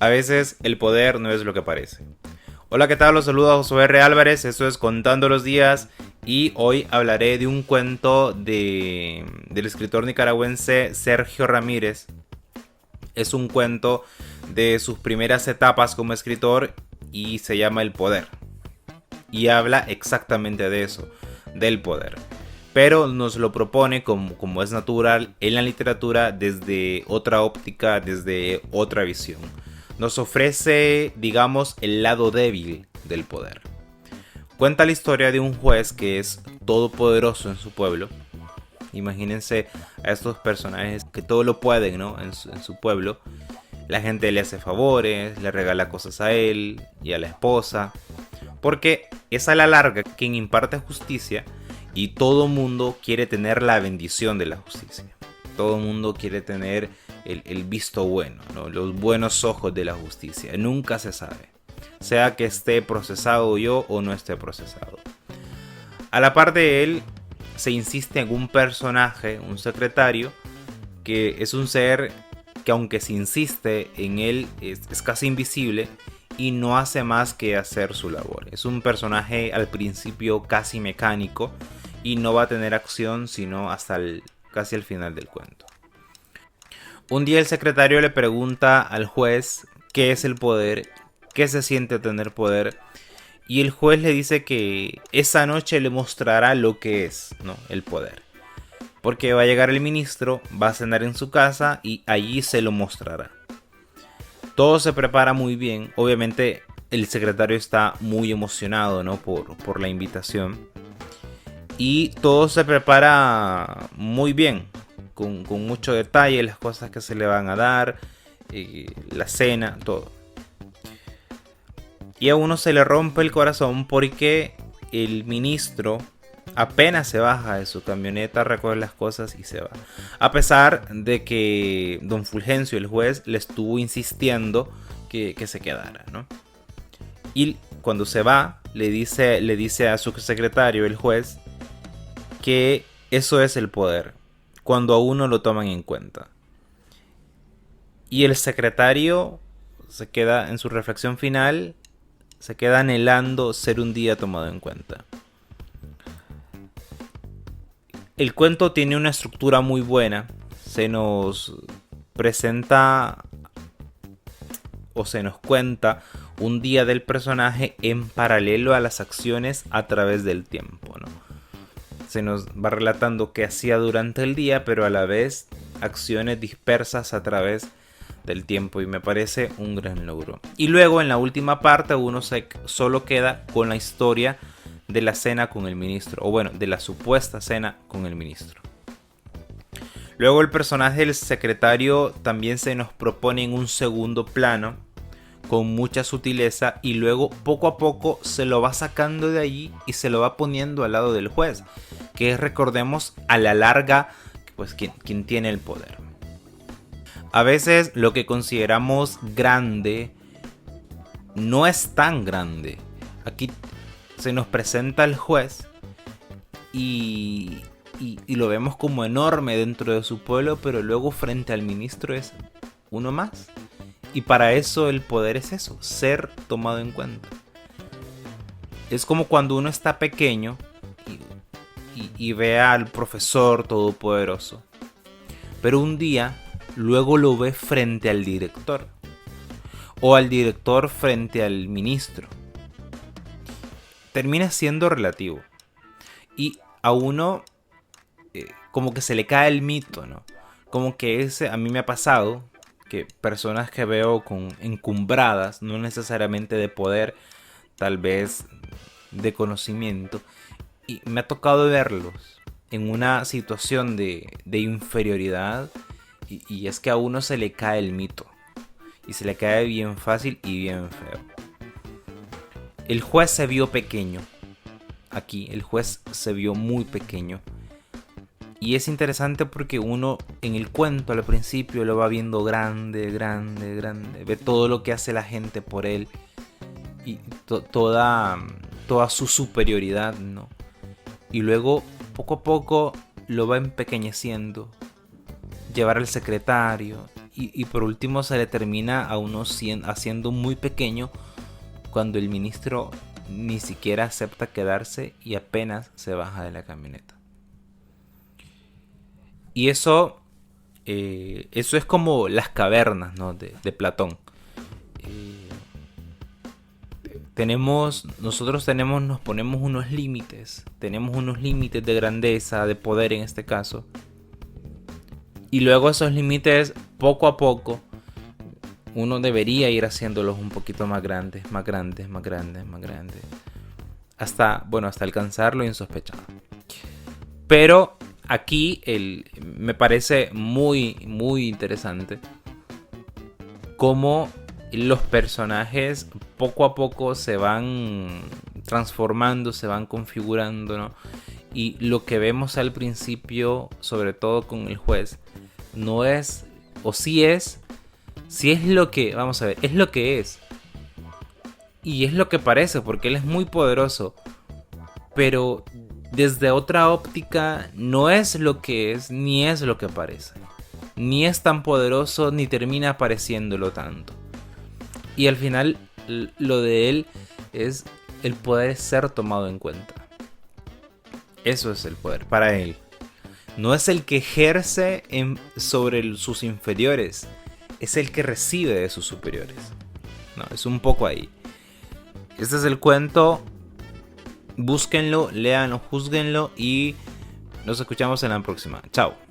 A veces el poder no es lo que parece. Hola, ¿qué tal? Los saluda Josué R. Álvarez, esto es Contando los Días y hoy hablaré de un cuento del escritor nicaragüense Sergio Ramírez. Es un cuento de sus primeras etapas como escritor y se llama El Poder. Y habla exactamente de eso, del poder. Pero nos lo propone como es natural en la literatura desde otra óptica, desde otra visión. Nos ofrece, digamos, el lado débil del poder. Cuenta la historia de un juez que es todopoderoso en su pueblo. Imagínense a estos personajes que todo lo pueden, ¿no? En su pueblo. La gente le hace favores, le regala cosas a él y a la esposa. Porque es a la larga quien imparte justicia y todo mundo quiere tener la bendición de la justicia. Todo mundo quiere tener el visto bueno, ¿no? Los buenos ojos de la justicia. Nunca se sabe. Sea que esté procesado yo o no esté procesado. A la par de él se insiste en un personaje, un secretario, que es un ser que aunque se insiste en él es casi invisible y no hace más que hacer su labor. Es un personaje al principio casi mecánico y no va a tener acción sino hasta casi el final del cuento. Un día el secretario le pregunta al juez qué es el poder, qué se siente tener poder, y el juez le dice que esa noche le mostrará lo que es, ¿no? El poder. Porque va a llegar el ministro, va a cenar en su casa y allí se lo mostrará. Todo se prepara muy bien. Obviamente el secretario está muy emocionado, ¿no? por la invitación. Y todo se prepara muy bien. Con mucho detalle, las cosas que se le van a dar. La cena, todo. Y a uno se le rompe el corazón porque el ministro apenas se baja de su camioneta, recoge las cosas y se va. A pesar de que don Fulgencio, el juez, le estuvo insistiendo que se quedara, ¿no? Y cuando se va, le dice a su secretario, el juez, que eso es el poder, cuando a uno lo toman en cuenta. Y el secretario se queda en su reflexión final, se queda anhelando ser un día tomado en cuenta. El cuento tiene una estructura muy buena. Se nos presenta o se nos cuenta un día del personaje en paralelo a las acciones a través del tiempo, ¿no? Se nos va relatando qué hacía durante el día, pero a la vez acciones dispersas a través del tiempo, y me parece un gran logro. Y luego en la última parte uno solo queda con la historia de la cena con el ministro, o bueno, de la supuesta cena con el ministro. Luego el personaje del secretario también se nos propone en un segundo plano con mucha sutileza, y luego poco a poco se lo va sacando de allí y se lo va poniendo al lado del juez, que es, recordemos, a la larga pues quien tiene el poder. A veces lo que consideramos grande no es tan grande. Aquí se nos presenta el juez y lo vemos como enorme dentro de su pueblo, pero luego frente al ministro es uno más. Y para eso el poder es eso, ser tomado en cuenta. Es como cuando uno está pequeño y ve al profesor todopoderoso, pero un día luego lo ve frente al director, o al director frente al ministro. Termina siendo relativo. Y a uno como que se le cae el mito, ¿no? Como que a mí me ha pasado que personas que veo encumbradas, no necesariamente de poder, tal vez de conocimiento, y me ha tocado verlos en una situación de inferioridad, y es que a uno se le cae el mito, y se le cae bien fácil y bien feo. El juez se vio pequeño. Aquí el juez se vio muy pequeño. Y es interesante porque uno en el cuento al principio lo va viendo grande, grande, grande. Ve todo lo que hace la gente por él. Y toda su superioridad, ¿no? Y luego poco a poco lo va empequeñeciendo. Llevar al secretario. Y por último se le termina a uno haciendo muy pequeño cuando el ministro ni siquiera acepta quedarse y apenas se baja de la camioneta. Y eso es como las cavernas, ¿no? de Platón. Nosotros nos ponemos unos límites. Tenemos unos límites de grandeza, de poder en este caso. Y luego esos límites, poco a poco, uno debería ir haciéndolos un poquito más grandes, más grandes, más grandes, más grandes. Hasta alcanzar lo insospechado. Pero aquí me parece muy, muy interesante cómo los personajes poco a poco se van transformando, se van configurando, ¿no? Y lo que vemos al principio, sobre todo con el juez, no es, o sí es lo que, vamos a ver, es lo que es. Y es lo que parece, porque él es muy poderoso. Pero desde otra óptica no es lo que es, ni es lo que parece. Ni es tan poderoso, ni termina pareciéndolo tanto. Y al final lo de él es el poder ser tomado en cuenta. Eso es el poder para él. No es el que ejerce sobre sus inferiores, es el que recibe de sus superiores. No, es un poco ahí. Este es el cuento. Búsquenlo, léanlo, júzguenlo y nos escuchamos en la próxima. Chao.